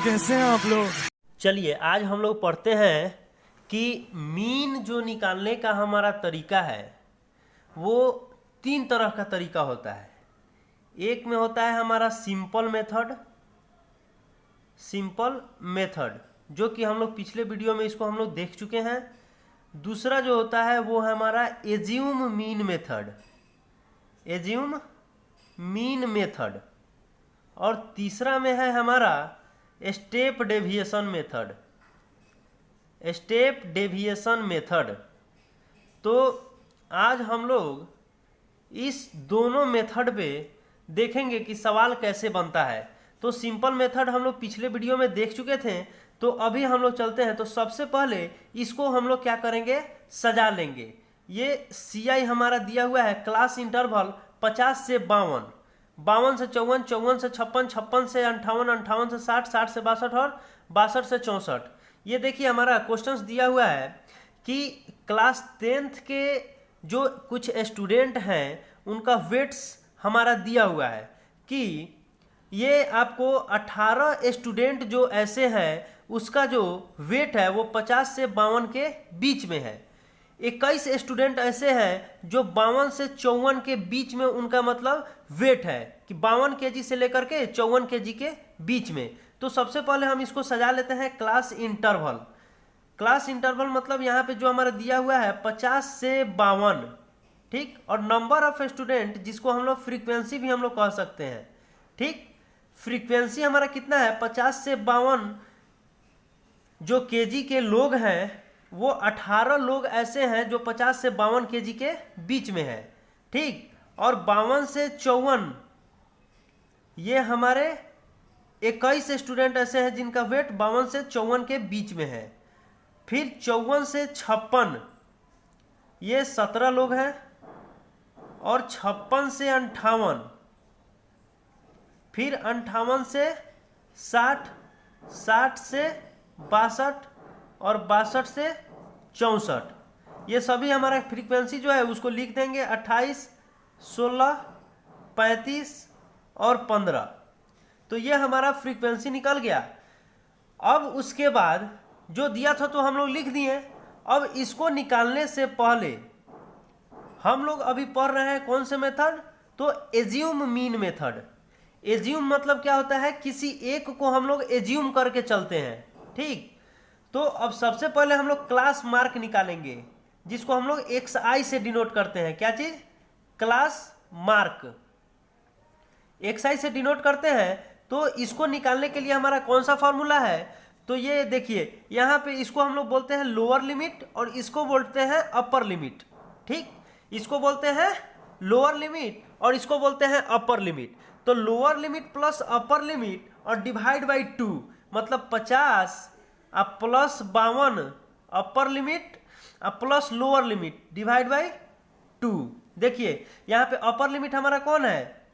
कैसे हैं आप लोग। चलिए आज हम लोग पढ़ते हैं कि मीन जो निकालने का हमारा तरीका है वो 3 तरह का तरीका होता है। एक में होता है हमारा सिंपल मेथड जो कि हम लोग पिछले वीडियो में इसको हम लोग देख चुके हैं। दूसरा जो होता है वो है हमारा एज्यूम मीन मेथड और तीसरा में है हमारा स्टेप डेविएशन मेथड। तो आज हम लोग इस दोनों मेथड पे देखेंगे कि सवाल कैसे बनता है। तो सिंपल मेथड हम लोग पिछले वीडियो में देख चुके थे, तो अभी हम लोग चलते हैं। तो सबसे पहले इसको हम लोग क्या करेंगे, सजा लेंगे। ये CI हमारा दिया हुआ है क्लास इंटरवल 50 से 52, 52 से 54, 54 से 56, 56 से 58, 58 से 60, 60 से 62 और 62 से 64। ये देखिए हमारा क्वेश्चंस दिया हुआ है कि क्लास 10th के जो कुछ स्टूडेंट हैं उनका वेट्स हमारा दिया हुआ है कि ये आपको 18 स्टूडेंट जो ऐसे हैं उसका जो वेट है वो 50 से 52 के बीच में है। 21 स्टूडेंट ऐसे हैं जो 52 से 54 के बीच में उनका मतलब वेट है कि 52 kg से लेकर के 54 kg के बीच में। तो सबसे पहले हम इसको सजा लेते हैं क्लास इंटरवल मतलब यहाँ पे जो हमारा दिया हुआ है 50 से 52, ठीक। और नंबर ऑफ स्टूडेंट जिसको हम लोग फ्रीक्वेंसी भी हम लोग कह सकते हैं, ठीक। फ्रीक्वेंसी हमारा कितना है 50 से 52 जो केजी के लोग हैं वो 18 लोग ऐसे हैं जो 50 से 52 केजी के बीच में है, ठीक। और 52 से 54 ये हमारे 21 स्टूडेंट ऐसे हैं जिनका वेट 52 से 54 के बीच में है। फिर 54 से 56 ये 17 लोग हैं और 56 से 58, फिर 58 से 60, 60 से 62 और 62 से 64। ये सभी हमारा फ्रीक्वेंसी जो है उसको लिख देंगे 28, 16, 35 और 15। तो ये हमारा फ्रीक्वेंसी निकल गया। अब उसके बाद जो दिया था तो हम लोग लिख दिए। अब इसको निकालने से पहले हम लोग अभी पढ़ रहे हैं कौन से मेथड, तो एज्यूम मीन मेथड। एज्यूम मतलब क्या होता है, किसी एक को हम लोग एज्यूम करके चलते हैं, ठीक। तो अब सबसे पहले हम लोग क्लास मार्क निकालेंगे जिसको हम लोग XI से डिनोट करते हैं। क्या चीज, क्लास मार्क XI से डिनोट करते हैं। तो इसको निकालने के लिए हमारा कौन सा फॉर्मूला है, तो ये देखिए यहाँ पे इसको हम लोग बोलते हैं लोअर लिमिट और इसको बोलते हैं अपर लिमिट, ठीक। इसको बोलते हैं लोअर लिमिट और इसको बोलते हैं अपर लिमिट। तो lower limit plus upper limit और डिवाइड बाई 2 मतलब 50 अब प्लस 52 अपर लिमिट अब plus lower limit divide by 2। देखिए यहाँ पे अपर लिमिट हमारा कौन है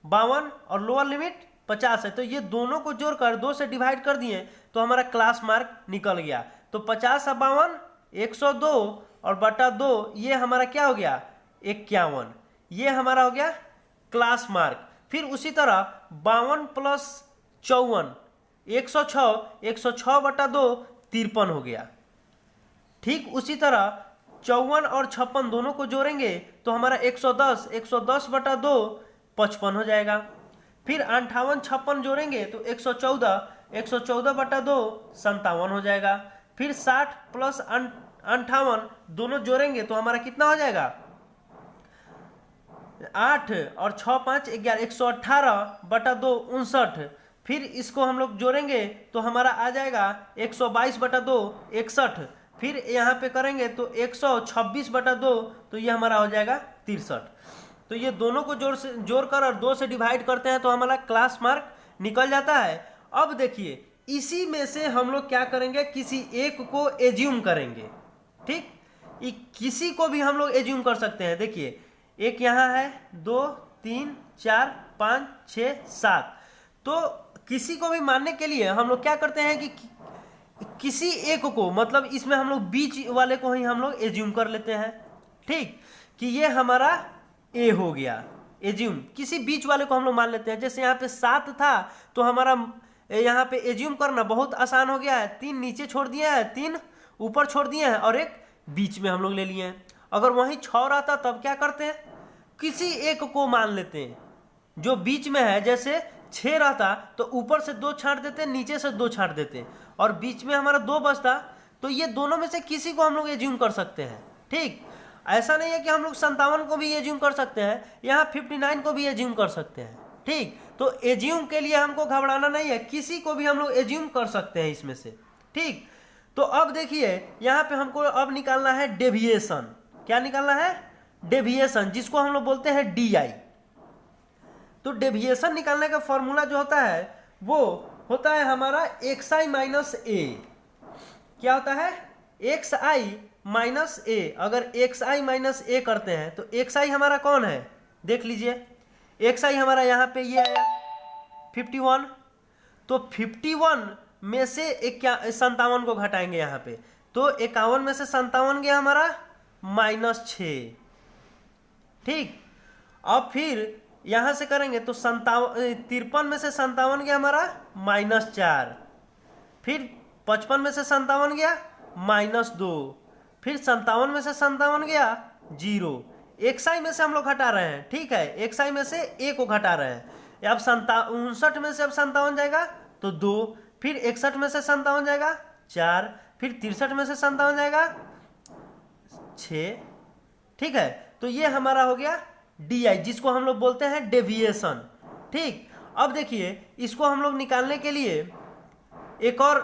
52 और लोअर लिमिट 50 है। तो ये दोनों को जोड़कर 2 से डिवाइड कर दिए तो हमारा क्लास मार्क निकल गया। तो 50 और 52 102 और बटा 2 ये हमारा क्या हो गया 51, ये हमारा हो गया क्लास मार्क। फिर उसी तरह 52 प्लस 54 106, 106 बटा 2 53 हो गया, ठीक। उसी तरह 54 और 56 दोनों को जोड़ेंगे तो हमारा 110, 110 बटा 2 55 हो जाएगा। फिर 58, 56 जोड़ेंगे तो 114, 114 बटा 2 57 हो जाएगा। फिर 60 प्लस 58 दोनों जोड़ेंगे तो हमारा कितना हो जाएगा 8 और 6 5 11, 118 बटा 2 59। फिर इसको हम लोग जोड़ेंगे तो हमारा आ जाएगा 122 बटा 2 61। फिर यहाँ पे करेंगे तो 126 बटा 2 तो ये हमारा हो जाएगा 63। तो ये दोनों को जोड़कर और 2 से डिवाइड करते हैं तो हमारा क्लास मार्क निकल जाता है। अब देखिए इसी में से हम लोग क्या करेंगे, किसी एक को एज्यूम करेंगे, ठीक। किसी को भी हम लोग एज्यूम कर सकते हैं। देखिए एक यहाँ है 2 3 4 5 6 7। तो किसी को भी मानने के लिए हम लोग क्या करते हैं कि किसी एक को मतलब इसमें हम लोग बीच वाले को ही हम लोग एज्यूम कर लेते हैं, ठीक। कि ये हमारा ए हो गया, एज्यूम किसी बीच वाले को हम लोग मान लेते हैं। जैसे यहाँ पे 7 था तो हमारा यहाँ पे एज्यूम करना बहुत आसान हो गया है। 3 नीचे छोड़ दिए हैं, 3 ऊपर छोड़ दिए हैं और एक बीच में हम लोग ले लिए हैं। अगर वहीं 6 रहता तब क्या करते हैं, किसी एक को मान लेते हैं जो बीच में है। जैसे 6 रहता तो ऊपर से 2 छांट देते, नीचे से 2 छांट देते और बीच में हमारा 2 बचता, तो ये दोनों में से किसी को हम लोग एज्यूम कर सकते हैं। ठीक, ऐसा नहीं है कि हम लोग 57 को भी एज्यूम कर सकते हैं, यहाँ 59 को भी एज्यूम कर सकते हैं। ठीक, तो एज्यूम के लिए हमको घबराना नहीं है, किसी को भी हम लोग एज्यूम कर सकते हैं इसमें से। ठीक, तो अब देखिए यहाँ पे हमको अब निकालना है डेविएशन। क्या निकालना है, डेविएशन, जिसको हम लोग बोलते हैं DI। तो डेविएशन निकालने का फॉर्मूला जो होता है वो होता है हमारा xi माइनस a। क्या होता है, xi माइनस a। अगर xi माइनस a करते हैं तो xi हमारा कौन है, देख लीजिए, xi हमारा यहाँ पे ये आया 51। तो 51 में से 57 को घटाएंगे यहाँ पे, तो 51 में से 57 गया हमारा -6। ठीक, अब फिर यहां से करेंगे तो 53 में से 57 गया हमारा -4, फिर 55 में से 57 गया -2, फिर 57 में से 57 गया 0। xi में से हम लोग घटा रहे हैं, ठीक है, xi में से a को घटा रहे हैं। अब 59 में से अब 57 जाएगा तो 2, फिर 61 में से 57 जाएगा 4, फिर 63 में से 57 जाएगा 6। ठीक है, तो ये हमारा हो गया DI, जिसको हम लोग बोलते हैं डेविएशन। ठीक, अब देखिए इसको हम लोग निकालने के लिए एक और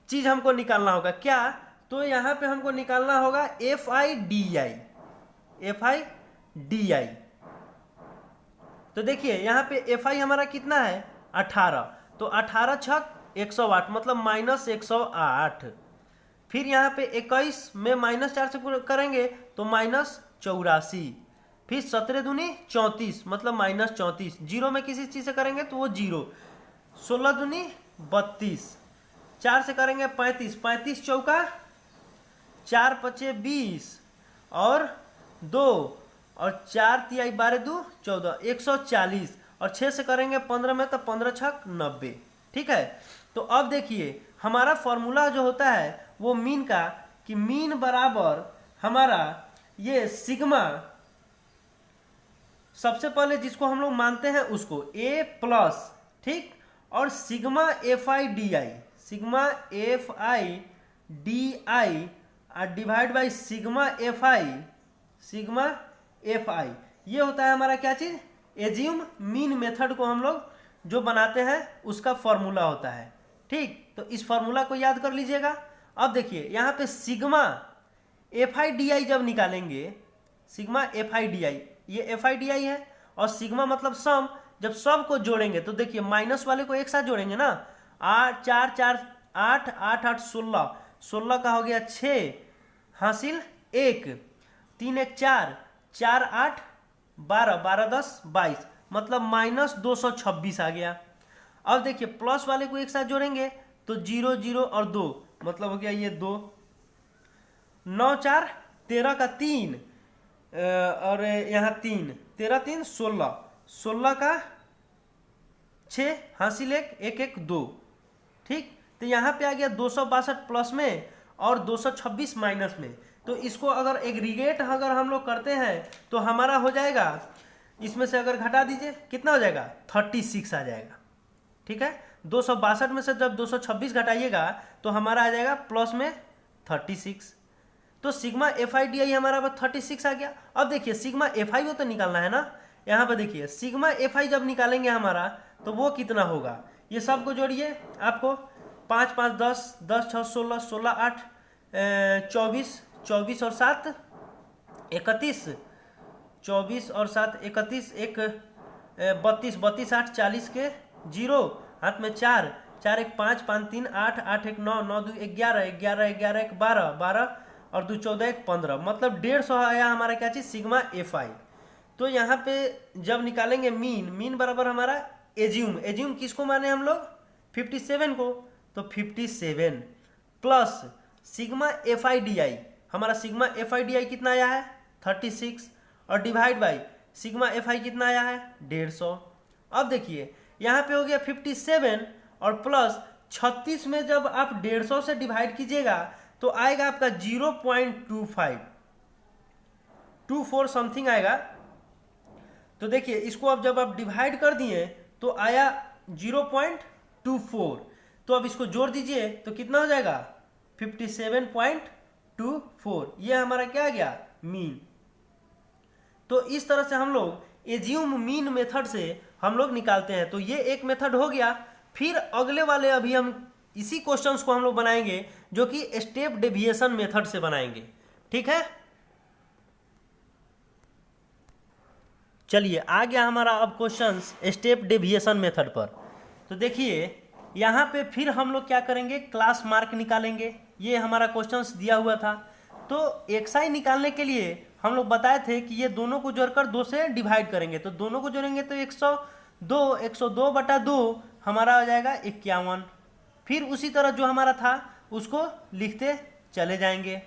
चीज हमको निकालना होगा। क्या, तो यहाँ पे हमको निकालना होगा FI DI। तो देखिए यहाँ पे FI हमारा कितना है 18, तो 18 छक 108 मतलब -108। फिर यहाँ पे 21 में -4 से करेंगे तो -84, फिर 17 दूनी 34 मतलब -34। 0 में किसी चीज से करेंगे तो वो 0। 16 दूनी 32, 4 से करेंगे 35, 35 चौका 4 पचे 20 और 2 और 4 तिहाई 12 2 14, 140 और 6 से करेंगे 15 में तो 15 छक 90। ठीक है, तो अब देखिए हमारा फॉर्मूला जो होता है वो मीन का, कि मीन बराबर हमारा ये सिग्मा, सबसे पहले जिसको हम लोग मानते हैं उसको a प्लस, ठीक, और sigma FI DI divide by sigma FI। ये होता है हमारा क्या चीज, एज्यूम मीन मेथड को हम लोग जो बनाते हैं उसका फॉर्मूला होता है। ठीक, तो इस फॉर्मूला को याद कर लीजिएगा। अब देखिए यहाँ पे सिग्मा FI DI जब निकालेंगे, सिग्मा FI DI, ये FI DI है और सिग्मा मतलब सम, जब सब को जोड़ेंगे तो देखिए माइनस वाले को एक साथ जोड़ेंगे ना, 8 4 4 8 8 8 16, 16 का हो गया 6 हासिल 1, 3 1 4 4 8 12 12 10 22 मतलब -226 आ गया। अब देखिए प्लस वाले को एक साथ जोड़ेंगे तो 0 0 और 2 मतलब हो गया ये 2, 9 4 13 का 3 और यहाँ 3 13 3 16, 16 का 6 हासिल 1 1 1 2। ठीक, तो यहाँ पे आ गया 262 प्लस में और 226 माइनस में। तो इसको अगर एग्रीगेट अगर हम लोग करते हैं तो हमारा हो जाएगा, इसमें से अगर घटा दीजिए कितना हो जाएगा 36 आ जाएगा। ठीक है, 262 में से जब 226 घटाइएगा तो हमारा आ जाएगा प्लस में 36। तो सिग्मा FI DI हमारा 36 आ गया। अब देखिए सिग्मा FI वो तो निकालना है ना, यहाँ पर देखिए सिग्मा FI जब निकालेंगे हमारा तो वो कितना होगा, ये सब को जोड़िए, आपको 5 5 10 10 6 16 16 8 24 24 और 7 31, 24 और 7 31 1 32 32 8 40 के 0 हाथ में 4 4 1 5 5 3 8 8 1 9 9 2 11 11 11 1 12 12 और 2 14 1 15 मतलब 150 आया हमारा क्या चीज सिग्मा FI। तो यहाँ पे जब निकालेंगे मीन बराबर हमारा एज्यूम किसको माने हम लोग 57 को, तो 57 प्लस सिग्मा FI DI, हमारा सिग्मा FI DI कितना आया है 36 और डिवाइड बाई सिग्मा FI कितना आया है 150। अब देखिए यहाँ पे हो गया 57 और प्लस 36 में जब आप 150 से डिवाइड कीजिएगा तो आएगा आपका 0.24 समथिंग आएगा। तो देखिए इसको अब जब आप डिवाइड कर दिए तो आया 0.24। तो अब इसको जोड़ दीजिए तो कितना हो जाएगा 57.24। ये हमारा क्या आ गया मीन। तो इस तरह से हम लोग एज्यूम मीन मेथड से हम लोग निकालते हैं। तो ये एक मेथड हो गया। फिर अगले वाले अभी हम इसी क्वेश्चंस को हम लोग बनाएंगे जो कि स्टेप डेविएशन मेथड से बनाएंगे। ठीक है, चलिए आ गया हमारा अब क्वेश्चंस स्टेप डेविएशन मेथड पर। तो देखिए यहाँ पे फिर हम लोग क्या करेंगे, क्लास मार्क निकालेंगे। ये हमारा क्वेश्चंस दिया हुआ था। तो एक्सआई निकालने के लिए हम लोग बताए थे कि ये दोनों को जोड़कर 2 से डिवाइड करेंगे। तो दोनों को जोड़ेंगे तो 102/2 हमारा आ जाएगा 51। फिर उसी तरह जो हमारा था उसको लिखते चले जाएंगे।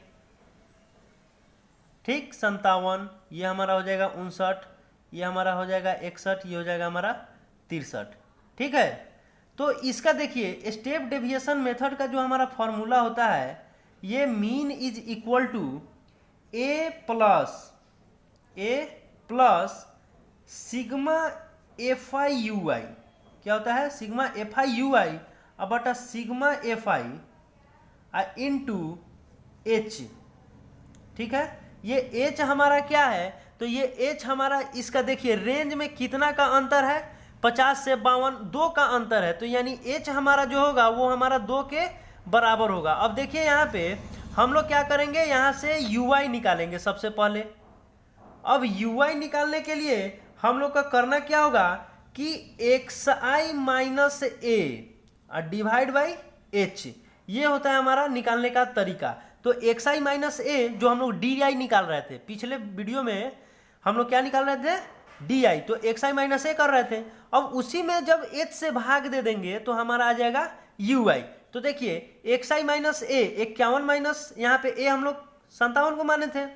ठीक, 57, ये हमारा हो जाएगा 59, ये हमारा हो जाएगा 61, ये हो जाएगा हमारा 63। ठीक है, तो इसका देखिए स्टेप डेविएशन मेथड का जो हमारा फॉर्मूला होता है, ये mean is equal to A plus sigma F I U I. क्या होता है, sigma F I U I अब बटा sigma F I into H. ठीक है, ये एच हमारा क्या है, तो ये एच हमारा इसका देखिए रेंज में कितना का अंतर है, 50 से 52, 2 का अंतर है। तो यानी एच हमारा जो होगा वो हमारा 2 के बराबर होगा। अब देखिए यहाँ पे हम लोग क्या करेंगे, यहाँ से यू आई निकालेंगे सबसे पहले। अब यू आई निकालने के लिए हम लोग का करना क्या होगा कि x I minus A divide by H, ये होता है हमारा निकालने का तरीका। तो एक्स आई माइनस ए जो हम लोग डी आई निकाल रहे थे, पिछले वीडियो में हम लोग क्या निकाल रहे थे, डी आई। तो एक्स आई माइनस ए कर रहे थे। अब उसी में जब एच से भाग दे देंगे तो हमारा आ जाएगा यू आई। तो देखिए एक्स आई माइनस ए 51 माइनस यहाँ पे ए हम लोग 57 को माने थे।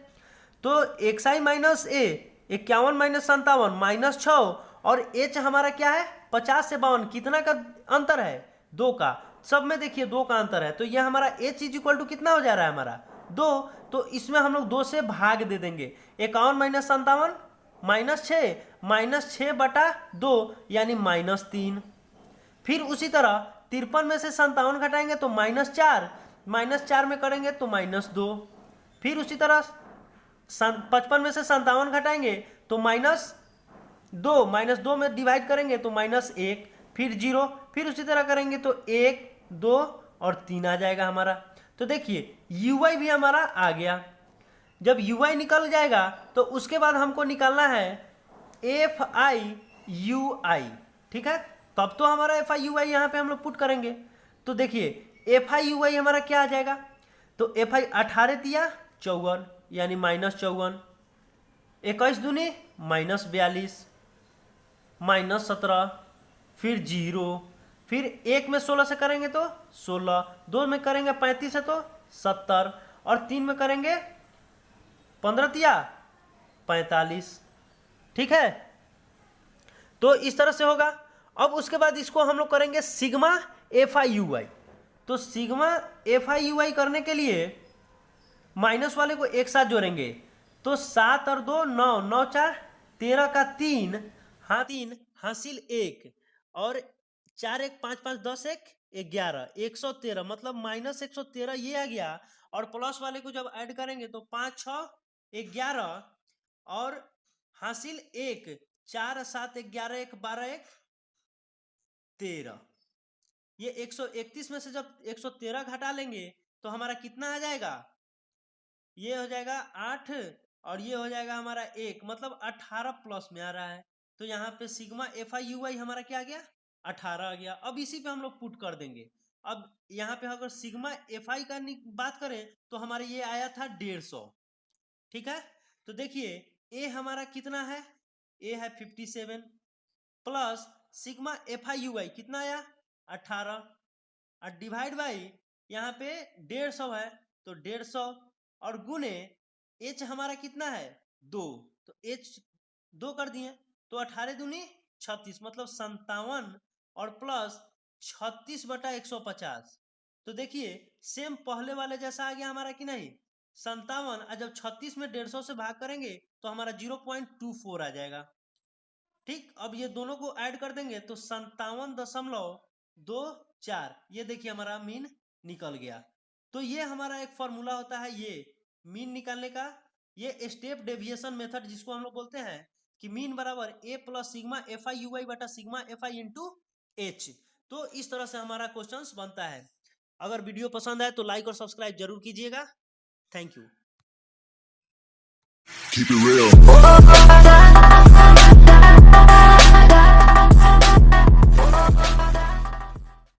तो एक्स आई माइनस ए 51 माइनस 57 माइनस 6 और एच हमारा क्या है 50 से 52, कितना का अंतर है, 2 का। सब में देखिए 2 का अंतर है। तो ये हमारा एच इज इक्वल टू कितना हो जा रहा है हमारा 2। तो इसमें हम लोग 2 से भाग दे देंगे। 51 माइनस 57 -6/2 यानी -3। फिर उसी तरह 53 में से 57 घटाएंगे तो -4, -4 में करेंगे तो -2। फिर उसी तरह 55 में से 57 घटाएंगे तो -2, -2 में डिवाइड करेंगे तो -1, फिर 0, फिर उसी तरह करेंगे तो 1, 2 और 3 आ जाएगा हमारा। तो देखिए यू आई भी हमारा आ गया। जब यू आई निकल जाएगा तो उसके बाद हमको निकालना है एफ आई यू आई। ठीक है, तब तो हमारा एफ आई यू आई यहाँ पे हम लोग पुट करेंगे। तो देखिए एफ आई यू आई हमारा क्या आ जाएगा, तो एफ आई 18 दिया 54 यानी -54, 21 दूनी -42, -17, फिर 0, फिर 1 में 16 से करेंगे तो 16, 2 में करेंगे 35 है तो 70 और 3 में करेंगे 15 दिया 45। ठीक है, तो इस तरह से होगा। अब उसके बाद इसको हम लोग करेंगे सिग्मा एफ आई यू आई। तो सिग्मा एफ आई यू आई करने के लिए माइनस वाले को एक साथ जोड़ेंगे तो 7 और 2 9, 9 4 13 का 3, हाँ 3 हासिल 1 और 4 1 5 5 10 1 11, 113 मतलब -113 ये आ गया। और प्लस वाले को जब ऐड करेंगे तो 5 6 11 और हासिल 1, 4 7 11 1 12 1 13। ये 131 में से जब 113 घटा लेंगे तो हमारा कितना आ जाएगा, ये हो जाएगा 8 और ये हो जाएगा हमारा 1, मतलब 18 प्लस में आ रहा है। तो यहाँ पे सिग्मा एफ आई यू आई हमारा क्या आ गया 18 आ गया। अब इसी पे हम लोग पुट कर देंगे। अब यहाँ पे अगर सिग्मा एफ आई का बात करें तो हमारे ये आया था 150। ठीक है, तो देखिए ए हमारा कितना है, ए है 57 plus sigma F I U I कितना आया 18 और डिवाइड बाई यहाँ पे 150 है तो 150 और गुने एच हमारा कितना है 2, तो एच 2 कर दिए तो 18 दूनी 36, मतलब 57 और प्लस 36/150। तो देखिए सेम पहले वाले जैसा आ गया हमारा कि नहीं, 57, और जब 36 में 150 से भाग करेंगे तो हमारा 0.24 आ जाएगा। ठीक, अब ये दोनों को ऐड कर देंगे तो 57.24, ये देखिए हमारा मीन निकल गया। तो ये हमारा एक फॉर्मूला होता है ये मीन निकालने का, ये स्टेप डेविएशन मेथड जिसको हम लोग बोलते हैं कि मीन बराबर a plus sigma F I U I बटा sigma F I into H. तो इस तरह से हमारा क्वेश्चन बनता है। अगर वीडियो पसंद आए तो लाइक और सब्सक्राइब जरूर कीजिएगा। Thank you. Keep it real.